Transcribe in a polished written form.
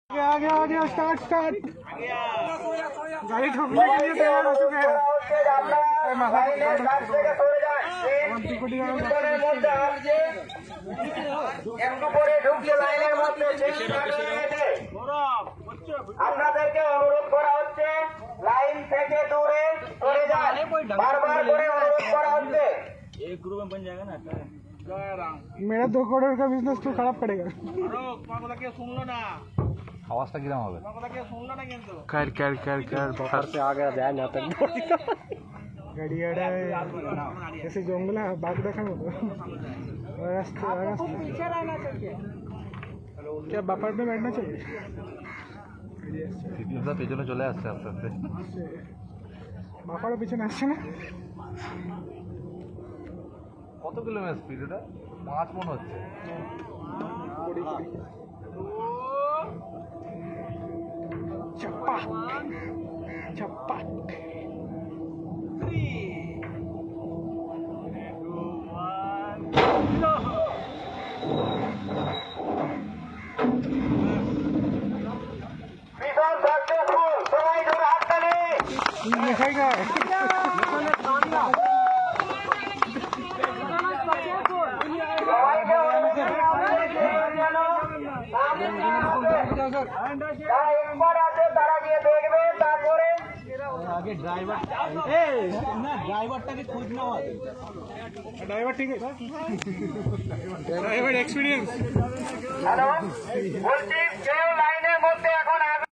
आगे स्टार्ट गाड़ी ठोकने के लिए तैयार हो चुके हैं। আপনাদেরকে অনুরোধ করা হচ্ছে লাইন থেকে দূরে সরে যান, বারবার করে অনুরোধ করা হচ্ছে। एक ग्रुप में बन जाएगा ना। मेरा 2 करोड़ का बिजनेस तो खराब पड़ेगा। सुनलो ना আওয়াজটা কিরকম হবে? শুনলো না কিন্তু कर बाहर से आ गया ध्यान आता गाड़ी जैसे जंगल है बाग देखा रास्ता पीछे रहना चाहिए क्या बापर में बैठना चाहिए সিটিউসা পেছনে চলে আসছে আস্তে আস্তে বাপারও পিছনে আসছে না কত কিলোমিটার স্পিড এটা 5 মনে হচ্ছে चप्पा चप्पा आगे ड्राइवर ड्राइवरটাকে খোঁজ নাও আগে ड्राइवर ठीक है ड्राइवर एक्सपीरियंस হ্যালো বলছি কেউ